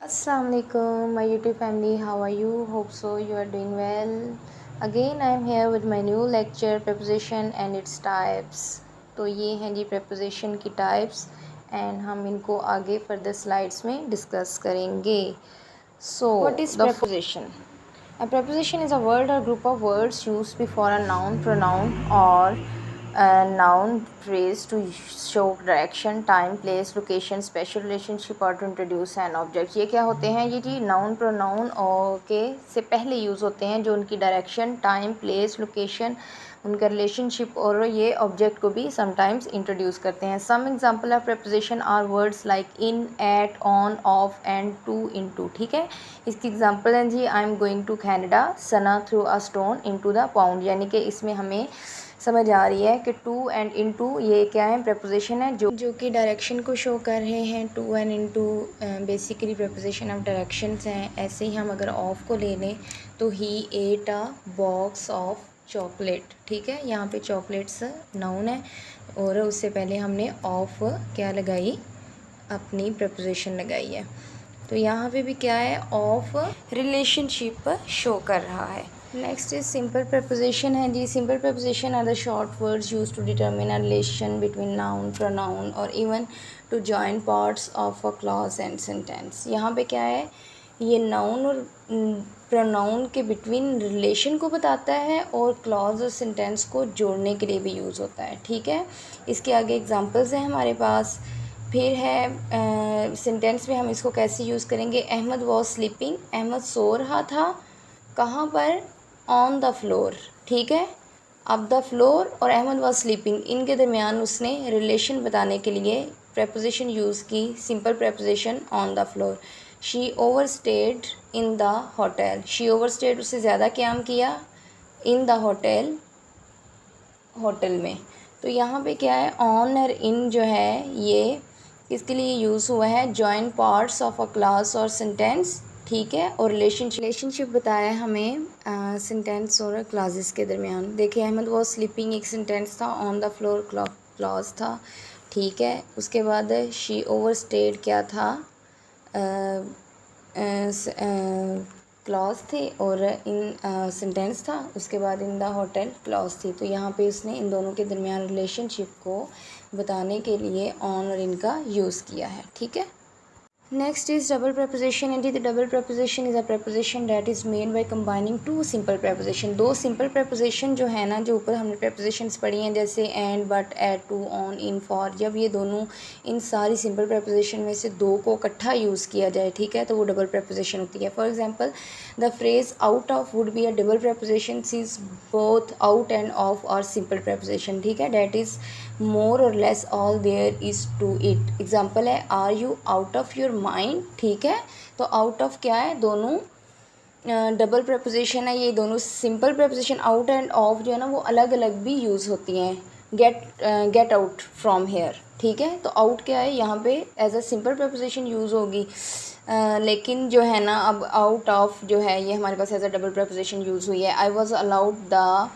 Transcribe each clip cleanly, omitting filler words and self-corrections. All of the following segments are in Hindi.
Assalamu alaikum, my YouTube family. How are you? Hope so you are doing well. Again I am here with my new lecture preposition and its types. तो ये हैं जी preposition की types and हम इनको आगे further slides में discuss करेंगे. So what is preposition? A preposition is a word or group of words used before a noun, pronoun or a noun phrase to show direction, time, place, location, special relationship or to introduce an object. ये क्या होते हैं? ये जी noun, pronoun और के से पहले यूज़ होते हैं जो उनकी डायरेक्शन, टाइम, प्लेस, लोकेशन, उनका रिलेशनशिप और ये ऑब्जेक्ट को भी समटाइम्स इंट्रोड्यूस करते हैं. Some example of preposition are words like in, at, on, of and to, into. ठीक है, इसकी एग्जांपल है जी I am going to Canada, Sana threw a stone into the pond. यानी कि इसमें हमें समझ आ रही है कि टू एंड इनटू ये क्या है, preposition है जो कि डायरेक्शन को शो कर रहे हैं. To and into basically preposition of directions हैं. ऐसे ही हम अगर ऑफ को ले लें तो ही at a box of chocolate. ठीक है, यहाँ पे चॉकलेट्स नाउन है और उससे पहले हमने ऑफ क्या लगाई, अपनी preposition लगाई है. तो यहाँ पे भी क्या है, ऑफ रिलेशनशिप शो कर रहा है. नेक्स्ट इज सिंपल preposition है जी. Simple preposition are the short words use to determine a relation between noun, pronoun और even to join parts of a clause and sentence. यहाँ पे क्या है, ये नाउन और प्रोनाउन के बिटवीन रिलेशन को बताता है और क्लॉज और सेंटेंस को जोड़ने के लिए भी यूज़ होता है. ठीक है, इसके आगे एग्जांपल्स हैं हमारे पास. फिर है सेंटेंस में हम इसको कैसे यूज़ करेंगे. अहमद वॉज स्लीपिंग, अहमद सो रहा था. कहाँ पर, ऑन द फ्लोर. ठीक है, अब द फ्लोर और अहमद वॉज स्लीपिंग इनके दरमियान उसने रिलेशन बताने के लिए preposition यूज़ की, simple preposition on the floor. She overstayed in the hotel. She overstayed, उससे ज़्यादा क्याम किया, इन द होटल, होटल में. तो यहाँ पे क्या है, ऑन और इन जो है ये किसके लिए यूज़ हुआ है, join parts of a class और सेंटेंस. ठीक है, और रिलेशनशिप बताया हमें सेंटेंस और क्लासेस के दरमियान. देखिए अहमद वॉज स्लीपिंग एक सेंटेंस था, ऑन द फ्लोर क्लॉज था. ठीक है, उसके बाद शी ओवर स्टेड क्या था, क्लॉज थे और इन सेंटेंस था. उसके बाद इन द होटल क्लॉज थी. तो यहाँ पे उसने इन दोनों के दरमियान रिलेशनशिप को बताने के लिए ऑन और इनका यूज़ किया है. ठीक है, next is double preposition. And the double preposition is a preposition that is made by combining two simple preposition. दो सिंपल preposition जो है ना, जो ऊपर हमने prepositions पढ़ी हैं जैसे and, but, at, to, on, in, for, जब ये दोनों इन सारी सिंपल preposition में से दो को इकट्ठा यूज़ किया जाए, ठीक है, तो वो डबल preposition होती है. For example the phrase out of would be a double preposition since both out and off are simple preposition. ठीक है, that is more or less all there is to it. Example है are you out of your mind. ठीक है, तो आउट ऑफ क्या है, दोनों डबल preposition है. ये दोनों simple preposition out end of जो है ना वो अलग अलग भी यूज़ होती हैं. Get out from here. ठीक है, तो आउट क्या है, यहाँ पे as a simple preposition use होगी. लेकिन जो है ना अब आउट ऑफ जो है ये हमारे पास as a double preposition use हुई है. I was allowed the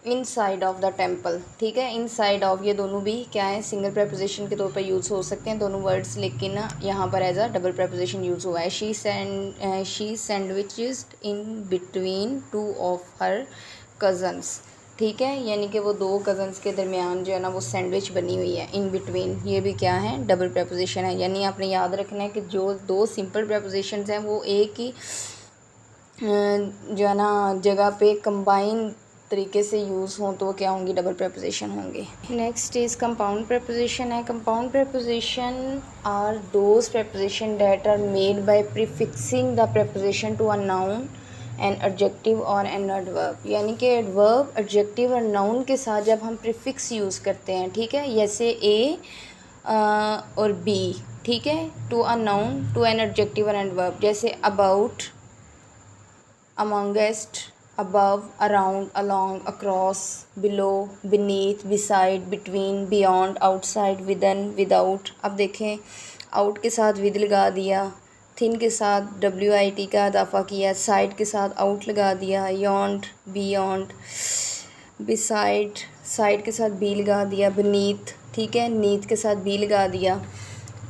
inside of the temple. ठीक है, इनसाइड ऑफ ये दोनों भी क्या है, सिंगल preposition के तौर पर यूज़ हो सकते हैं दोनों वर्ड्स, लेकिन यहाँ पर as a double preposition use हुआ है. She sandwiches in between two of her cousins. ठीक है, यानी कि वो दो कज़न्स के दरमियान जो है ना वो सैंडविच बनी हुई है, इन बिटवीन. ये भी क्या है, डबल preposition है. यानी आपने याद रखना है कि जो दो सिंपल prepositions हैं वो एक ही जो है ना जगह पे कंबाइन तरीके से यूज़ हों तो वो क्या होंगी, डबल preposition होंगे. नेक्स्ट इज़ कंपाउंड preposition है. Compound preposition are those preposition that are made by prefixing the preposition to a noun, an adjective और एन adverb. यानी कि adverb, adjective और noun के साथ जब हम prefix यूज़ करते हैं, ठीक है, जैसे ए और बी. ठीक है, to a noun, to an adjective और adverb. जैसे about, amongst, above, around, along, across, below, beneath, beside, between, beyond, outside, within, without. अब देखें out के साथ with लगा दिया, thin के साथ WIT का इजाफा किया, side के साथ out लगा दिया, beyond, beyond, beside, side के साथ be लगा दिया, beneath. ठीक है, neath के साथ be लगा दिया,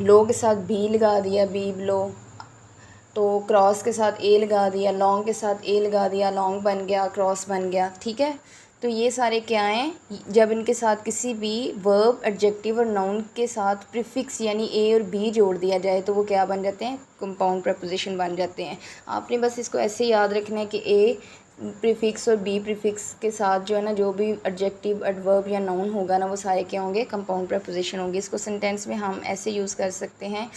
low के साथ be लगा दिया, be below. तो क्रॉस के साथ ए लगा दिया, लॉन्ग के साथ ए लगा दिया, लॉन्ग बन गया, क्रॉस बन गया, ठीक है। तो ये सारे क्या हैं, जब इनके साथ किसी भी वर्ब, एडजेक्टिव और नाउन के साथ प्रीफिक्स यानी ए और बी जोड़ दिया जाए तो वो क्या बन जाते हैं, कंपाउंड प्रपोजिशन बन जाते हैं। आपने बस इसको ऐसे याद रखना है कि ए प्रीफिक्स और बी प्रीफिक्स के साथ जो है ना, जो भी एडजेक्टिव, एडवर्ब या नाउन होगा ना, वो सारे क्या होंगे, कंपाउंड प्रपोजिशन होंगे। इसको सेंटेंस में हम ऐसे यूज़ कर सकते हैं,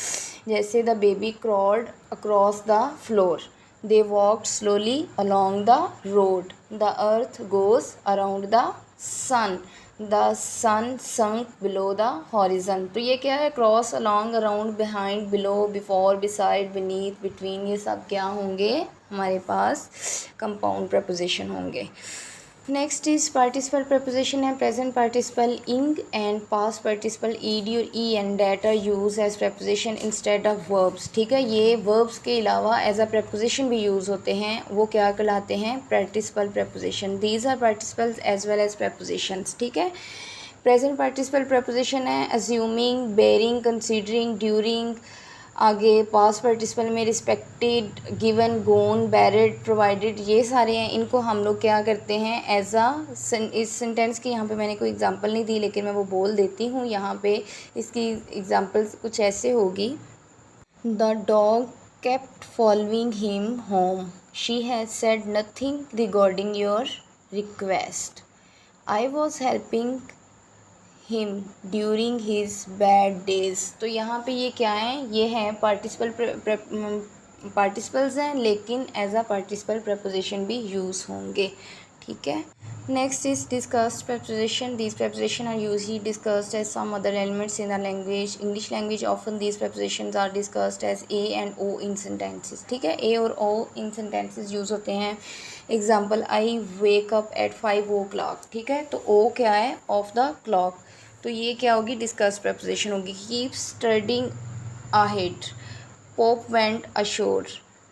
जैसे the baby crawled across the floor, they walked slowly along the road, the earth goes around the sun, the sun sunk below the horizon. तो ये क्या है, cross, along, around, behind, below, before, beside, beneath, between, ये सब क्या होंगे, हमारे पास कंपाउंड प्रपोजिशन होंगे। नेक्स्ट इज पार्टिसिपल प्रपोजिशन है present participle ing and past participle ED और E N that are use as preposition instead of verbs, ठीक है। ये वर्ब्स के अलावा एज अ प्रपोजिशन भी यूज़ होते हैं, वो क्या कहलाते हैं, participle preposition. These are participles as well as prepositions, ठीक है। प्रेजेंट पार्टिसिपल प्रपोजिशन है अज्यूमिंग, बेयरिंग, कंसीडरिंग, ड्यूरिंग। आगे पास्ट पार्टिसिपल में respected, given, gone, barred, provided, ये सारे हैं। इनको हम लोग क्या करते हैं एज अ, इस सेंटेंस की यहाँ पे मैंने कोई एग्जांपल नहीं दी, लेकिन मैं वो बोल देती हूँ। यहाँ पे इसकी एग्जांपल्स कुछ ऐसे होगी, the dog kept following him home, she has said nothing regarding your request, I was helping him during his bad days. तो यहाँ पे ये क्या है, ये हैं पार्टिसिपल्स हैं, लेकिन एज अ पार्टिसिपल प्रपोजिशन भी यूज़ होंगे, ठीक है। Next is discussed preposition, these preposition are usually discussed as some other elements in the language, English language often these prepositions are discussed as A and O in sentences, ठीक है। ए और ओ इन सेंटेंसेस यूज़ होते हैं। Example, I wake up at 5 o'clock, ठीक है। तो ओ क्या है, ऑफ द क्लॉक, तो ये क्या होगी, डिस्कस प्रपोजिशन होगी। Keep studying ahead, pope went ashore,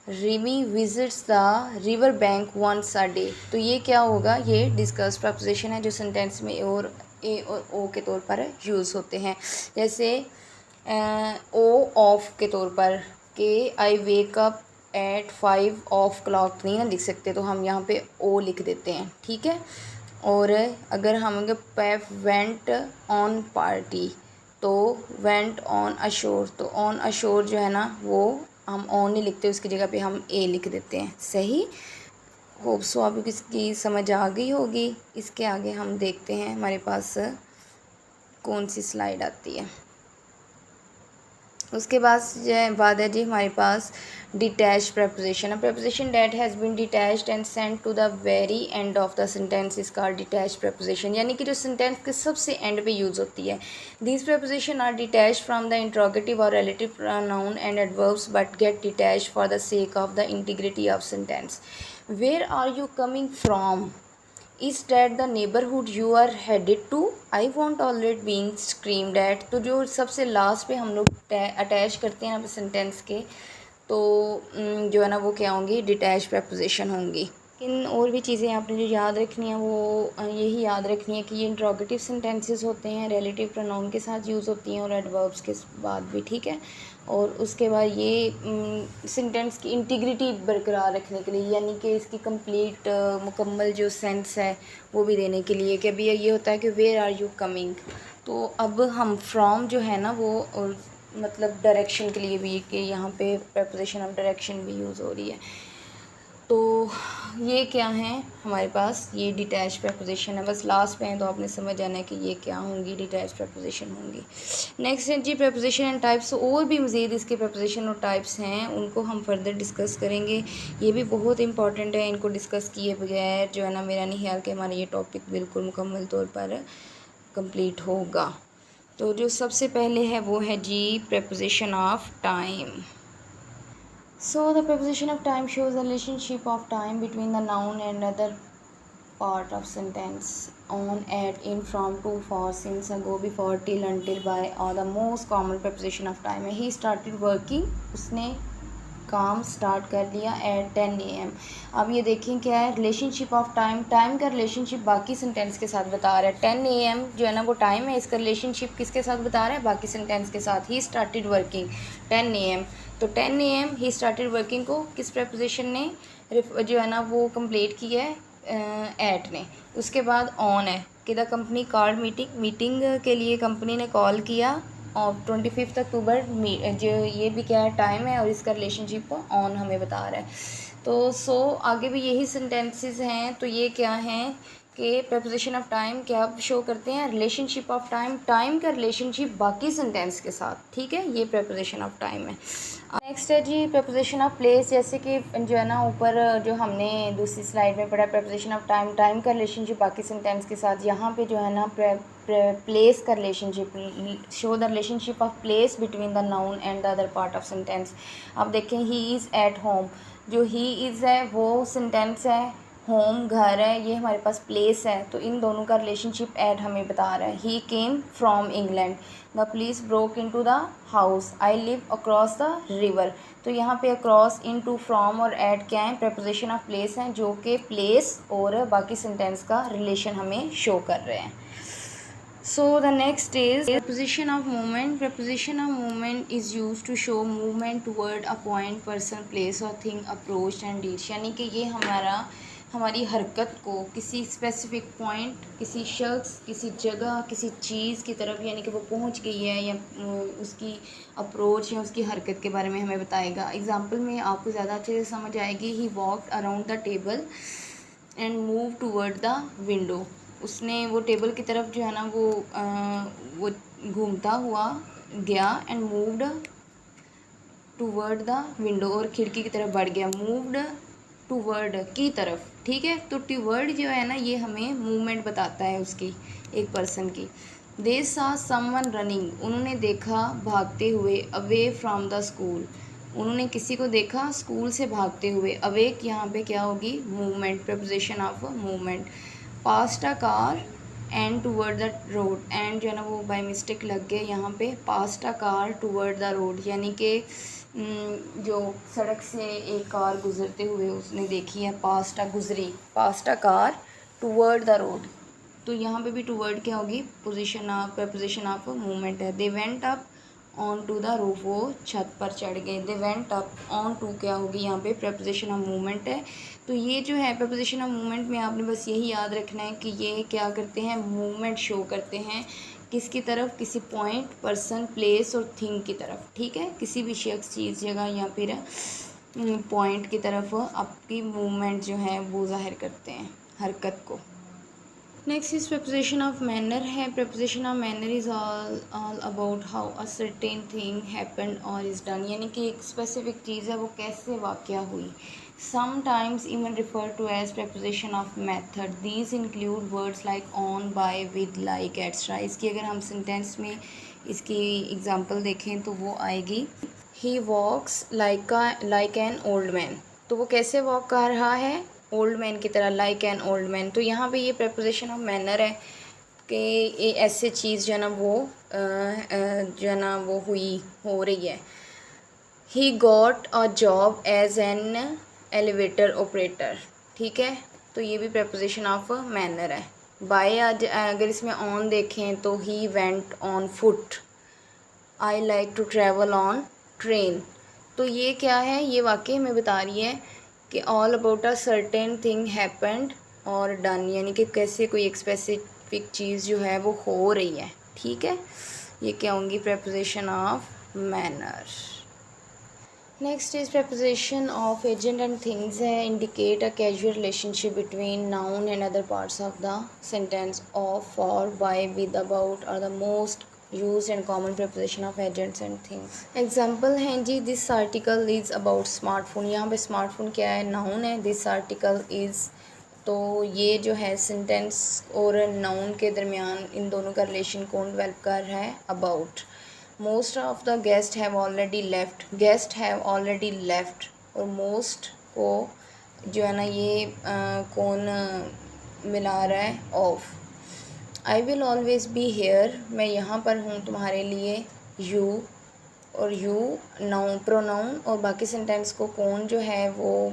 Rimi visits the river bank once a day. तो ये क्या होगा, ये डिस्कस प्रपोजिशन है जो सेंटेंस में ए और ओ के तौर पर यूज़ होते हैं। जैसे ओ ऑफ के तौर पर, के आई वेक अप एट 5 o'clock नहीं ना लिख सकते, तो हम यहाँ पे ओ लिख देते हैं, ठीक है। और अगर हम पेप वेंट ऑन पार्टी, तो वेंट ऑन अशोर, तो ऑन अशोर जो है ना, वो हम ऑन नहीं लिखते, उसकी जगह पे हम ए लिख देते हैं, सही। होप सो आपको इसकी समझ आ गई होगी। इसके आगे हम देखते हैं हमारे पास कौन सी स्लाइड आती है। उसके बाद है जी हमारे पास detach preposition. A preposition that has been detached and sent to the very end of the sentence is called detach preposition, यानी कि जो सेंटेंस के सबसे एंड पे यूज़ होती है। These preposition are detach from the interrogative और relative pronoun and adverbs but get detach for the sake of the integrity of sentence. Where are you coming from, is that the neighbourhood you are headed to, I want already being screamed at. तो जो सबसे लास्ट पे हम लोग अटैच करते हैं यहाँ पे सेंटेंस के, तो जो है ना वो क्या होंगी, डिटैच प्रपोजिशन होंगी। इन और भी चीज़ें आपने जो याद रखनी है वो यही याद रखनी है कि ये इंट्रोगेटिव सेंटेंसेस होते हैं, रिलेटिव प्रोनाउन के साथ यूज़ होती हैं और एडवर्ब्स के बाद भी, ठीक है। और उसके बाद ये सेंटेंस की इंटीग्रिटी बरकरार रखने के लिए, यानी कि इसकी कंप्लीट मुकम्मल जो सेंस है वो भी देने के लिए, कि अभी ये होता है कि वेयर आर यू कमिंग, तो अब हम फ्रॉम जो है ना वो मतलब डायरेक्शन के लिए भी, कि यहाँ पे प्रपोजिशन ऑफ डायरेक्शन भी यूज़ हो रही है। तो ये क्या है हमारे पास, ये डिटैच प्रपोजिशन है। बस लास्ट पे हैं तो आपने समझ जाना है कि ये क्या होंगी, डिटैच प्रपोजिशन होंगी। नेक्स्ट है जी प्रपोजिशन एंड टाइप्स। और भी मज़ीद इसके प्रपोजिशन और टाइप्स हैं, उनको हम फर्दर डिस्कस करेंगे। ये भी बहुत इंपॉर्टेंट है, इनको डिस्कस किए बगैर जो है ना, मेरा नहीं ख्याल कि हमारा ये टॉपिक बिल्कुल मुकम्मल तौर पर कंप्लीट होगा। तो जो सबसे पहले है वो है जी preposition of time. So the preposition of time shows the relationship of time between the noun and other part of sentence. On, at, in, from, to, for, since, ago, before, till, until, by are the most common preposition of time. He started working, उसने काम स्टार्ट कर लिया एट 10 AM। अब ये देखें क्या है, रिलेशनशिप ऑफ टाइम, टाइम का रिलेशनशिप बाकी सेंटेंस के साथ बता रहा है। 10 AM जो है ना वो टाइम है, इसका रिलेशनशिप किसके साथ बता रहा है, बाकी सेंटेंस के साथ। ही स्टार्टेड वर्किंग 10 AM, तो 10 AM ही स्टार्टेड वर्किंग को किस प्रपोजिशन ने जो है ना वो कंप्लीट किया है, एट ने। उसके बाद ऑन है कि the company called meeting, meeting के लिए कंपनी ने कॉल किया और 25 अक्टूबर जो ये भी क्या है, टाइम है, और इसका रिलेशनशिप को ऑन हमें बता रहा है। तो आगे भी यही सेंटेंसेस हैं। तो ये क्या हैं कि प्रपोजिशन ऑफ टाइम क्या शो करते हैं, रिलेशनशिप ऑफ टाइम, टाइम का रिलेशनशिप बाकी सेंटेंस के साथ, ठीक है, ये प्रपोजिशन ऑफ टाइम है। नेक्स्ट है जी प्रपोजिशन ऑफ प्लेस, जैसे कि जो है ना ऊपर जो हमने दूसरी स्लाइड में पढ़ा प्रपोजिशन ऑफ टाइम, टाइम का रिलेशनशिप बाकी सेंटेंस के साथ। यहाँ पे जो है ना प्लेस का relationship, show the relationship of place between the noun and the other part of sentence. अब देखें ही इज़ एट होम, जो ही इज़ है वो सेंटेंस है, होम घर है, ये हमारे पास प्लेस है, तो इन दोनों का रिलेशनशिप एट हमें बता रहा है। He came from England, the police broke into the house, I live across the river. तो यहाँ पे अक्रॉस, इनटू, फ्रॉम और एट क्या है, प्रपोजिशन ऑफ प्लेस हैं, जो कि प्लेस और बाकी सेंटेंस का रिलेशन हमें शो कर रहे हैं। So the next is preposition of movement. Preposition of movement is used to show movement toward a point, person, place or thing approached and reached। यानी कि ये हमारी हरकत को किसी स्पेसिफिक पॉइंट, किसी शख्स, किसी जगह, किसी चीज़ की तरफ, यानी कि वो पहुंच गई है, या उसकी अप्रोच या उसकी हरकत के बारे में हमें बताएगा। एग्जांपल में आपको ज़्यादा अच्छे से समझ आएगी। He walked around the table and move toward the window, उसने वो टेबल की तरफ जो है ना वो घूमता हुआ गया, and moved toward the window, और खिड़की की तरफ बढ़ गया, मूव्ड टूवर्ड की तरफ, ठीक है। तो टूवर्ड जो है ना ये हमें मूवमेंट बताता है उसकी, एक पर्सन की। दे सा समवन रनिंग, उन्होंने देखा भागते हुए, अवे फ्रॉम द स्कूल, उन्होंने किसी को देखा स्कूल से भागते हुए। अवेक यहाँ पे क्या होगी, movement, preposition of movement. Past a car and toward the road, and जो है ना वो बाय मिस्टेक लग गए यहाँ पे, past a car toward the road, यानी कि जो सड़क से एक कार गुजरते हुए उसने देखी है, पास्ट अ गुजरी, past a car toward the road. तो यहाँ पे भी टूवर्ड क्या होगी, position of, preposition of movement है। They went up on to the roof, वो छत पर चढ़ गए। They went up on to क्या होगी यहाँ पे, प्रपोजिशन ऑफ मूवमेंट है। तो ये जो है प्रपोजिशन ऑफ मूवमेंट में आपने बस यही याद रखना है कि ये क्या करते हैं, मूवमेंट शो करते हैं किसकी तरफ, किसी पॉइंट, पर्सन, प्लेस और थिंग की तरफ, ठीक है, किसी भी शख्स, चीज़, जगह या फिर पॉइंट की तरफ आपकी मूवमेंट जो है वो जाहिर करते हैं, हरकत को। Next is preposition of manner है। Preposition of manner is all about how a certain thing happened और इज़ डन, यानी कि एक स्पेसिफिक चीज़ है वो कैसे वाक़या हुई। Sometimes even refer to as preposition of method, these include words like on, by, with, like, extra. इसकी अगर हम सेंटेंस में इसकी एग्जांपल देखें तो वो आएगी, ही वॉक्स लाइक एन ओल्ड मैन, तो वो कैसे वॉक कर रहा है, ओल्ड मैन की तरह, लाइक एन ओल्ड मैन। तो यहाँ पे ये प्रपोजिशन ऑफ मैनर है कि ये ऐसे चीज़ जो है ना वो जो है ना वो हो रही है। He got a job as an elevator operator, ठीक है, तो ये भी प्रपोजिशन ऑफ मैनर है। बाय आज अगर इसमें ऑन देखें तो he went on foot, I like to travel on train. तो ये क्या है, ये वाकई में बता रही है कि all about a certain thing happened और डन, यानी कि कैसे कोई एक स्पेसिफिक चीज़ जो है वो हो रही है, ठीक है। ये क्या होंगी, preposition of manner. Next is preposition of agent and things है। Indicate a casual relationship between noun and other parts of the sentence. Of, for, by, with, about are the most use and common preposition of agents and things. Example हैं जी, this article is about smartphone, यहाँ पे स्मार्टफोन क्या है, नाउन है, दिस आर्टिकल इज़, तो ये जो है सेंटेंस और नाउन के दरमियान इन दोनों का रिलेशन कौन डेवलप कर रहा है, about. Most of the guest have already left, guest have already left, और मोस्ट को जो है ना ये कौन मिला रहा है, of. I will always be here, मैं यहाँ पर हूँ तुम्हारे लिए, यू। और यू नाउन प्रोनाउन, और बाकी सेंटेंस को कौन जो है वो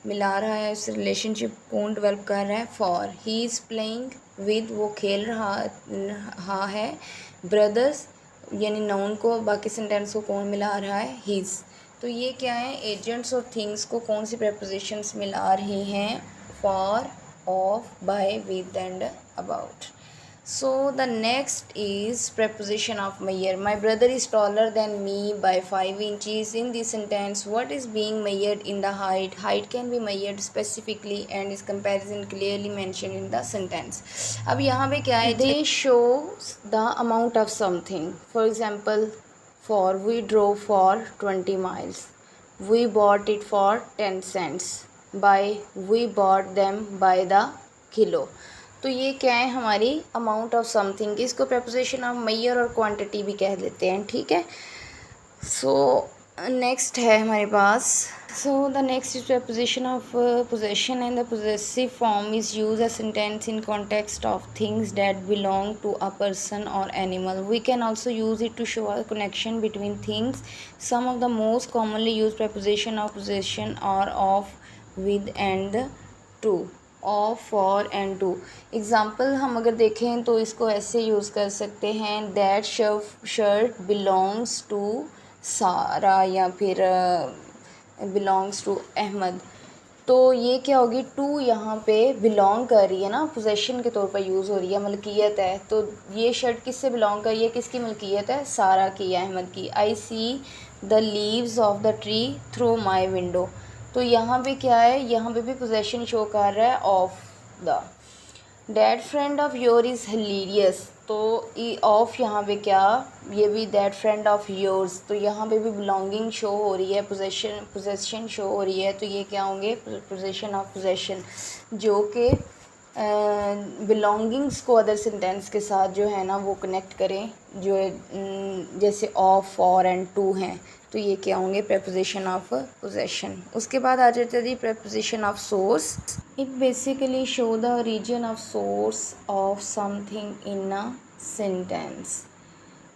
मिला रहा है, उस रिलेशनशिप कौन डेवलप कर रहा है। For he is playing with, वो खेल रहा है। ब्रदर्स यानी नाउन को, बाकी सेंटेंस को कौन मिला रहा है, हीज़। तो ये क्या है, एजेंट्स और थिंग्स को कौन सी प्रेपोजिशंस मिला रही हैं, for, of, by, with and about. So the next is preposition of measure. My brother is taller than me by 5 inches. In this sentence, what is being measured in the height? Height can be measured specifically and is comparison clearly mentioned in the sentence. अब यहाँ पे क्या है, they shows the amount of something. For example, for we drove for 20 miles. We bought it for 10 cents. By we bought them by the kilo. तो ये क्या है, हमारी अमाउंट ऑफ समथिंग, इसको प्रपोजिशन ऑफ मेजर और क्वांटिटी भी कह देते हैं, ठीक है। सो नेक्स्ट है हमारे पास, so the next is preposition of possession and the possessive form is use a sentence in context of things that belong to a person और animal. We can also use it to show a connection between things. Some of the most commonly use preposition of possession और of, with and to, of, for and to. Example हम अगर देखें तो इसको ऐसे यूज़ कर सकते हैं, दैट शर्ट बिलोंग्स टू सारा, या फिर बिलोंग्स टू अहमद। तो ये क्या होगी, टू यहाँ पे बिलोंग कर रही है ना, पोजेशन के तौर पर यूज़ हो रही है, मलकियत है। तो ये शर्ट किससे बिलोंग कर रही है, किसकी मलकियत है, सारा की, अहमद की। I see the leaves of the tree through my window. तो यहाँ पे क्या है, यहाँ पे भी पोजेशन शो कर रहा है, of the. That friend of your is hilarious. तो ऑफ यहाँ पे क्या, ये भी दैट फ्रेंड ऑफ योर्स। तो यहाँ पे भी बिलोंगिंग शो हो रही है, पोजेशन शो हो रही है। तो ये क्या होंगे, पोजेशन ऑफ पोजेशन, जो कि बिलोंगिंग्स को अदर सेंटेंस के साथ जो है ना वो कनेक्ट करें, जो जैसे ऑफ, फॉर एंड टू हैं। तो ये क्या होंगे, प्रपोजिशन ऑफ पोजेशन। उसके बाद आ जाता है preposition of source. It basically show the origin of source of something in a sentence.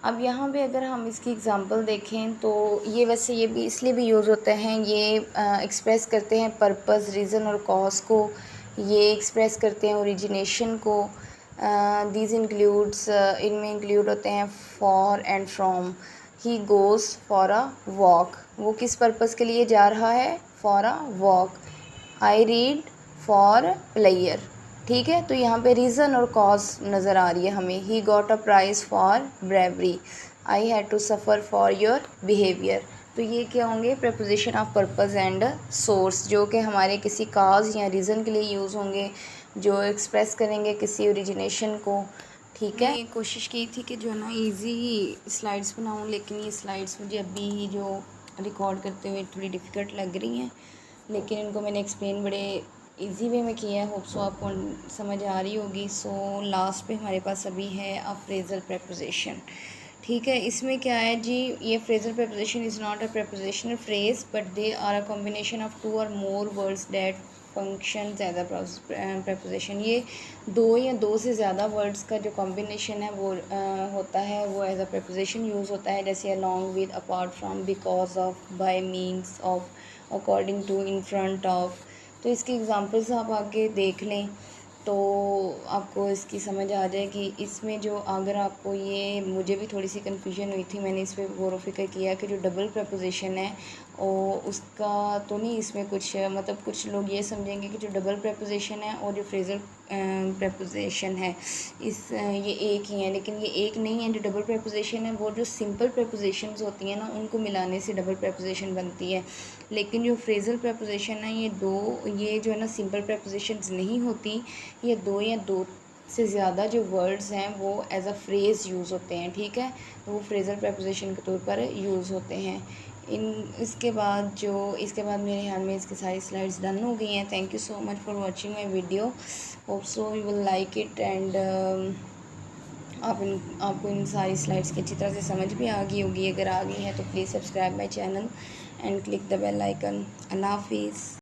अब यहाँ पे अगर हम इसकी एग्ज़ाम्पल देखें तो ये वैसे ये भी इसलिए भी यूज़ होते हैं, ये एक्सप्रेस करते हैं पर्पस, रीज़न और कॉज को। ये एक्सप्रेस करते हैं ओरिजिनेशन को। दीज इंक्लूड्स, इनमें इंक्लूड होते हैं for and from. He goes for a walk, वो किस पर्पस के लिए जा रहा है, for a walk. I read for player, ठीक है। तो यहाँ पे रीज़न और कॉज नज़र आ रही है हमें। He got a prize for bravery. I had to suffer for your behaviour. तो ये क्या होंगे, preposition of purpose and source, जो कि हमारे किसी काज या रीज़न के लिए यूज़ होंगे, जो एक्सप्रेस करेंगे किसी ओरिजिनेशन को, ठीक है। कोशिश की थी कि जो है ना ईजी स्लाइड्स बनाऊँ, लेकिन ये स्लाइड्स मुझे अभी जो रिकॉर्ड करते हुए थोड़ी डिफ़िकल्ट लग रही हैं, लेकिन इनको मैंने एक्सप्लेन बड़े इजी वे में किया है। होप सो आपको समझ आ रही होगी। सो लास्ट पे हमारे पास अभी है अ फ्रेजल प्रपोजिशन, ठीक है। इसमें क्या है जी, ये phrasal preposition is not a prepositional phrase but they are a combination of two और more words that function as a preposition. ये दो या दो से ज़्यादा वर्ड्स का जो कॉम्बिनेशन है वो होता है, वो एज अ प्रपोजिशन यूज़ होता है। जैसे along with, apart from, because of, by means of, according to, in front of. तो इसकी एग्ज़ाम्पल्स आप आगे देख लें तो आपको इसकी समझ आ जाएगी। इसमें जो अगर आपको ये, मुझे भी थोड़ी सी कन्फ्यूजन हुई थी, मैंने इस पर गौर व फिक्र किया कि जो डबल प्रपोजिशन है और उसका तो नहीं इसमें कुछ, मतलब कुछ लोग ये समझेंगे कि जो डबल प्रपोजिशन है और जो फ्रेजल प्रपोजिशन है ये एक ही है, लेकिन ये एक नहीं है। जो डबल प्रपोजिशन है वो जो सिंपल प्रपोजिशंस होती हैं ना उनको मिलाने से डबल प्रपोजिशन बनती है, लेकिन जो फ्रेजल प्रपोजिशन है ये जो है ना सिंपल प्रपोजिशंस नहीं होती, ये दो या दो से ज़्यादा जो वर्ड्स हैं वो एज अ फ्रेज़ यूज़ होते हैं, ठीक है। तो वो फ्रेजल प्रपोजिशन के तौर पर यूज़ होते हैं। इसके बाद मेरे ख्याल में इसकी सारी स्लाइड्स डन हो गई हैं। Thank you so much for watching my video. Hope so you will like it and आपको इन सारी स्लाइड्स की अच्छी तरह से समझ भी आ गई होगी। अगर आ गई है तो please subscribe my channel and click the bell icon. Allah हाफिज़।